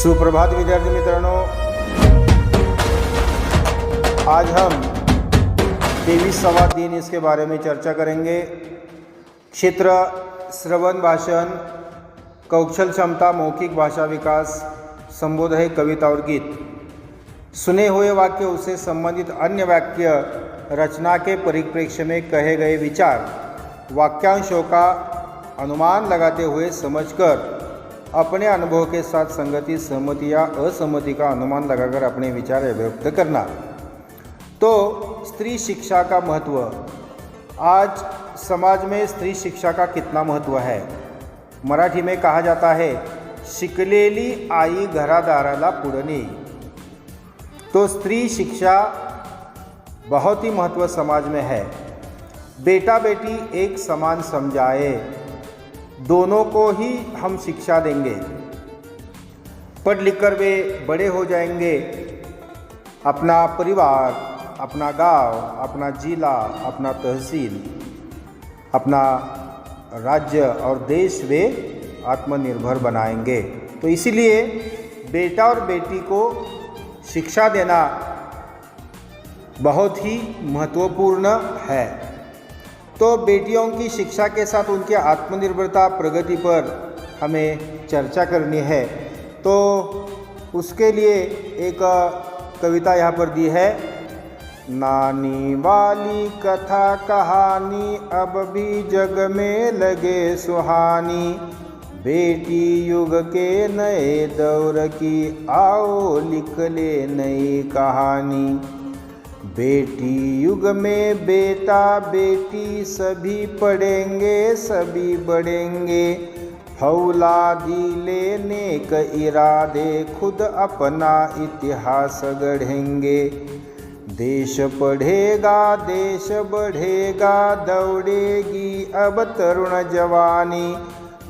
सुप्रभात विद्यार्थी मित्रांनो, आज हम 23वां दिन इसके बारे में चर्चा करेंगे। क्षेत्र श्रवण भाषण, कौशल क्षमता, मौखिक भाषा विकास, संबोध है कविता और गीत। सुने हुए वाक्य उससे संबंधित अन्य वाक्य रचना के परिप्रेक्ष्य में कहे गए विचार, वाक्यांशों का अनुमान लगाते हुए समझकर अपने अनुभव के साथ संगति, सहमति या असहमति का अनुमान लगाकर अपने विचार व्यक्त करना। तो स्त्री शिक्षा का महत्व। आज समाज में स्त्री शिक्षा का कितना महत्व है? मराठी में कहा जाता है, शिकलेली आई घरादाराला पुढणे। तो स्त्री शिक्षा बहुत ही महत्व समाज में है। बेटा बेटी एक समान समझाए, दोनों को ही हम शिक्षा देंगे। पढ़ लिख कर वे बड़े हो जाएंगे, अपना परिवार, अपना गांव, अपना जिला, अपना तहसील, अपना राज्य और देश वे आत्मनिर्भर बनाएंगे। तो इसीलिए बेटा और बेटी को शिक्षा देना बहुत ही महत्वपूर्ण है। तो बेटियों की शिक्षा के साथ उनकी आत्मनिर्भरता, प्रगति पर हमें चर्चा करनी है। तो उसके लिए एक कविता यहाँ पर दी है। नानी वाली कथा कहानी अब भी जग में लगे सुहानी, बेटी युग के नए दौर की आओ लिख ले नई कहानी। बेटी युग में बेटा बेटी सभी पढ़ेंगे, सभी बढ़ेंगे, फौलादी लेने के इरादे खुद अपना इतिहास गढ़ेंगे। देश पढ़ेगा, देश बढ़ेगा, दौड़ेगी अब तरुण जवानी,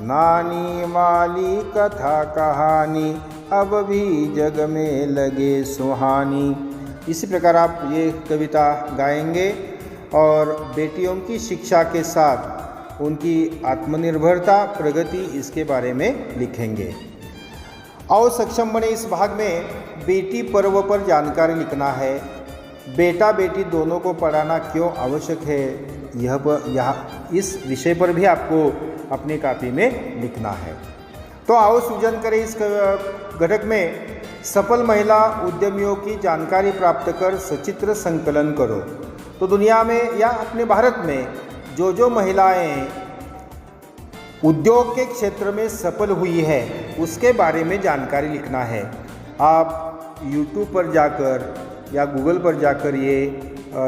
नानी वाली कथा कहानी अब भी जग में लगे सुहानी। इसी प्रकार आप ये कविता गाएंगे और बेटियों की शिक्षा के साथ उनकी आत्मनिर्भरता, प्रगति, इसके बारे में लिखेंगे। आओ सक्षम बने इस भाग में बेटी पर्व पर जानकारी लिखना है। बेटा बेटी दोनों को पढ़ाना क्यों आवश्यक है, यह इस विषय पर भी आपको अपनी कॉपी में लिखना है। तो आओ सूजन करें इस घटक में। सफल महिला उद्यमियों की जानकारी प्राप्त कर सचित्र संकलन करो। तो दुनिया में या अपने भारत में जो महिलाएं उद्योग के क्षेत्र में सफल हुई है उसके बारे में जानकारी लिखना है। आप YouTube पर जाकर या गूगल पर जाकर ये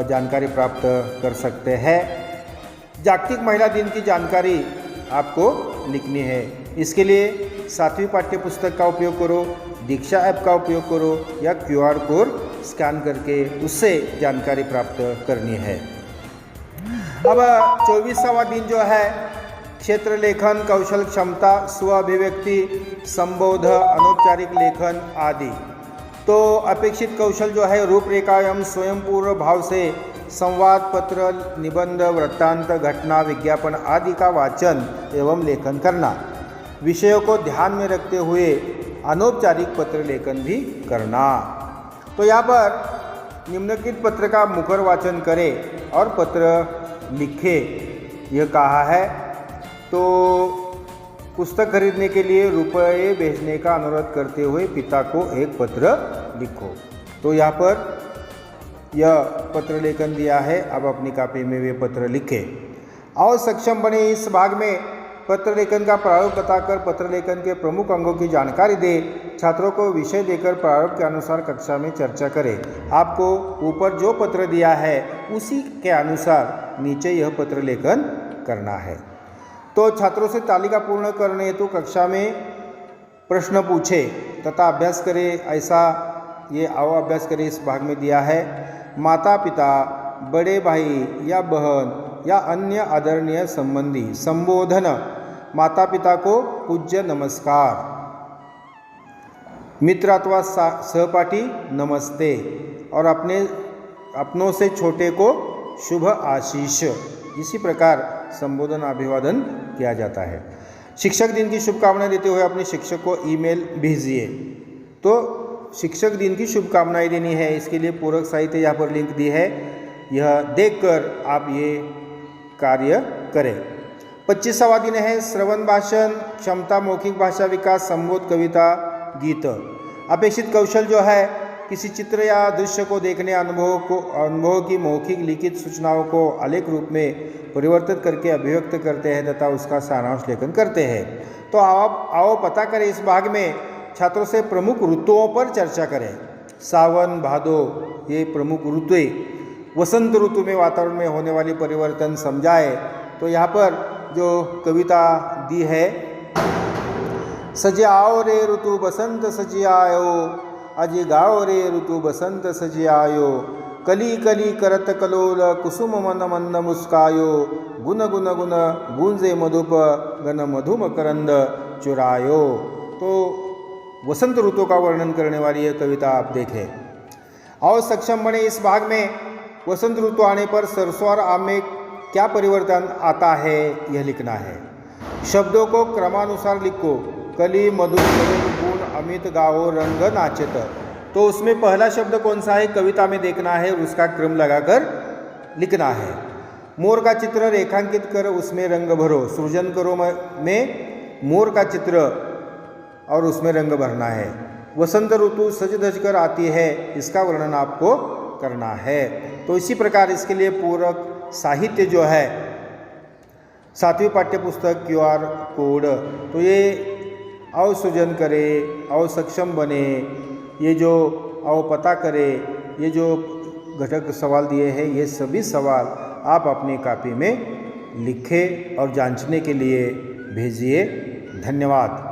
जानकारी प्राप्त कर सकते हैं। जागतिक महिला दिन की जानकारी आपको लिखनी है। इसके लिए 7वीं पाठ्य पुस्तक का उपयोग करो, दीक्षा ऐप का उपयोग करो या QR कोड स्कैन करके उससे जानकारी प्राप्त करनी है। अब 24वां दिन जो है, क्षेत्र लेखन, कौशल क्षमता, स्व अभिव्यक्ति, संबोध, अनौपचारिक लेखन आदि। तो अपेक्षित कौशल जो है, रूपरेखा एवं स्वयंपूर्ण भाव से संवाद, पत्र, निबंध, वृत्तांत, घटना, विज्ञापन आदि का वाचन एवं लेखन करना। विषयों को ध्यान में रखते हुए अनौपचारिक पत्र लेखन भी करना। तो यहाँ पर निम्नलिखित पत्र का मुखर वाचन करें और पत्र लिखे, यह कहा है। तो पुस्तक खरीदने के लिए रुपये भेजने का अनुरोध करते हुए पिता को एक पत्र लिखो। तो यहाँ पर यह पत्र लेखन दिया है। अब अपनी कॉपी में वे पत्र लिखें। आओ सक्षम बने इस भाग में पत्र लेखन का प्रारूप बताकर पत्र लेखन के प्रमुख अंगों की जानकारी दे। छात्रों को विषय देकर प्रारूप के अनुसार कक्षा में चर्चा करें। आपको ऊपर जो पत्र दिया है उसी के अनुसार नीचे यह पत्र लेखन करना है। तो छात्रों से तालिका पूर्ण करने हेतु कक्षा में प्रश्न पूछे तथा अभ्यास करें, ऐसा ये आओ अभ्यास करें इस भाग में दिया है। माता पिता, बड़े भाई या बहन या अन्य आदरणीय संबंधी। संबोधन, माता पिता को पूज्य नमस्कार, मित्र अथवा सहपाठी नमस्ते, और अपनों से छोटे को शुभ आशीष। इसी प्रकार संबोधन, अभिवादन किया जाता है। शिक्षक दिन की शुभकामनाएं देते हुए अपने शिक्षक को ईमेल भेजिए। तो शिक्षक दिन की शुभकामनाएं देनी है। इसके लिए पूरक साहित्य यहाँ पर लिंक दी है, यह देखकर आप ये कार्य करें। 25वां दिन है श्रवण भाषण क्षमता मौखिक भाषा विकास संबोध कविता गीत। अपेक्षित कौशल जो है किसी चित्र या दृश्य को देखने अनुभव की मौखिक लिखित सूचनाओं को आलेख रूप में परिवर्तित करके अभिव्यक्त करते हैं तथा उसका सारांश लेखन करते हैं। तो आओ पता करें इस भाग में छात्रों से प्रमुख ऋतुओं पर चर्चा करें। सावन भादो ये प्रमुख ऋतु, वसंत ऋतु में वातावरण में होने वाली परिवर्तन समझाए। तो यहाँ पर जो कविता दी है, सजे आओ रे ऋतु बसंत सजी आयो, अजी गाओ रे ऋतु बसंत सजी आयो, कली कली करत कलोल कुसुम मन मंद मुस्कायो, गुन गुन गुन गूंजे मधुप गन मधु मकरंद चुरायो। तो वसंत ऋतु का वर्णन करने वाली यह कविता आप देखें। आओ सक्षम बने इस भाग में वसंत ऋतु आने पर सरसों और आम में क्या परिवर्तन आता है यह लिखना है। शब्दों को क्रमानुसार लिखो। कली मधुर गुण अमित गाओ रंग नाचत। तो उसमें पहला शब्द कौन सा है कविता में देखना है और उसका क्रम लगाकर लिखना है। मोर का चित्र रेखांकित कर उसमें रंग भरो। सृजन करो में मोर का चित्र और उसमें रंग भरना है। वसंत ऋतु सज धज कर आती है, इसका वर्णन आपको करना है। तो इसी प्रकार इसके लिए पूरक साहित्य जो है 7वीं पाठ्यपुस्तक QR कोड। तो ये आओ सृजन करे, आओ सक्षम बने, ये जो आओ पता करे, ये जो घटक सवाल दिए हैं ये सभी सवाल आप अपनी कॉपी में लिखें और जांचने के लिए भेजिए। धन्यवाद।